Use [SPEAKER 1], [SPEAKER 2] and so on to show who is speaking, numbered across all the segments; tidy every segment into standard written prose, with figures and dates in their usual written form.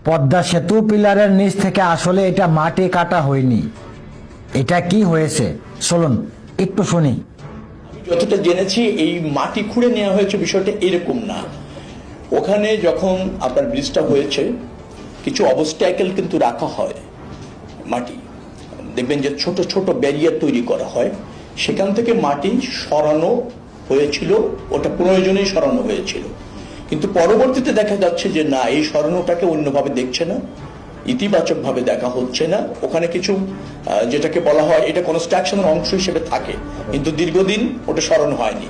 [SPEAKER 1] পদ্মা সেতু পিলারের নিচ থেকে আসলে এটা মাটি কাটা হয়নি, এটা কি হয়েছে চলুন একটু শুনি।
[SPEAKER 2] যতটা জেনেছি এই মাটি খুঁড়ে নেওয়া হয়েছে, বিষয়টা এরকম না। ওখানে যখন আপনার ব্রিজটা হয়েছে কিছু অবস্ট্যাকেল কিন্তু রাখা হয়, মাটি দেখবেন যে ছোট ছোট ব্যারিয়ার তৈরি করা হয়, সেখান থেকে মাটি সরানো হয়েছিল, ওটা প্রয়োজনেই সরানো হয়েছিল। কিন্তু পরবর্তীতে দেখা যাচ্ছে যে না, এই সরানোটাকে অন্যভাবে দেখছে না, ইতিবাচকভাবে দেখা হচ্ছে না। ওখানে কিছু যেটাকে বলা হয় এটা কনস্ট্রাকশনের অংশ হিসেবে থাকে, কিন্তু দীর্ঘদিন ওটা সরানো হয়নি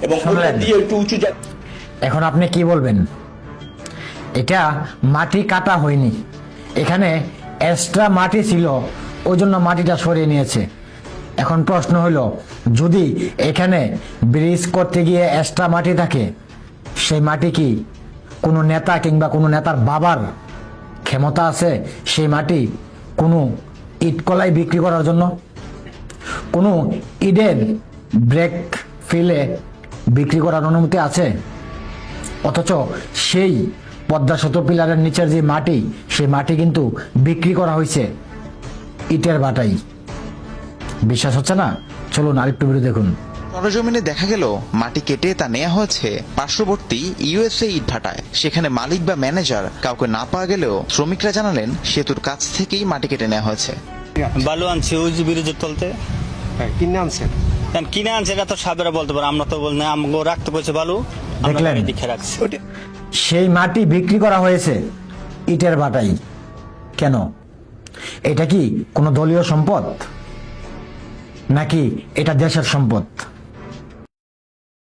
[SPEAKER 2] এবং ওটা দিয়ে একটু উঁচু
[SPEAKER 1] এখন আপনি কি বলবেন? এটা মাটি কাটা হয়নি, এখানে এক্সট্রা মাটি ছিল, ওই জন্য মাটিটা সরিয়ে নিয়েছে। এখন প্রশ্ন হলো, যদি এখানে ব্রিজ করতে গিয়ে এক্সট্রা মাটি থাকে, সেই মাটি কি কোনো নেতা কিংবা কোনো নেতার বাবার ক্ষমতা আছে সেই মাটি কোনো ইটকলাই বিক্রি করার জন্য, কোনো ইডের ব্রেক ফিলে বিক্রি করার অনুমতি আছে? অথচ সেই পদ্মা সেতু পিলারের নিচের যে মাটি, সেই মাটি কিন্তু বিক্রি করা হয়েছে ইটের বাটাই। বিশ্বাস হচ্ছে না? চলুন আরেকটু ভিডিও দেখুন।
[SPEAKER 3] সরজমিনে দেখা গেল মাটি কেটে তা নেওয়া হয়েছে পার্শ্ববর্তী ইউএসএ ইটভাটায়। সেখানে মালিক বা ম্যানেজার কাউকে না পাওয়া গেলেও শ্রমিকরা জানালেন সেতুর কাছ থেকেই মাটি কেটে নেওয়া হয়েছে।
[SPEAKER 4] বালু আনছি ওই যে ব্রিজের তলতে।
[SPEAKER 5] কিনে আনছেন?
[SPEAKER 4] কিনে আনছে এটা তো সাবেরা বলতে পারো, আমরা তো বলছি আমাকে রাখতে বলছে বালু,
[SPEAKER 1] দেখলেন?
[SPEAKER 4] দেখে রাখছি।
[SPEAKER 1] সেই মাটি বিক্রি করা হয়েছে ইটের বাটাই। কেন? এটা কি কোনো দলীয় সম্পদ নাকি এটা দেশের সম্পদ?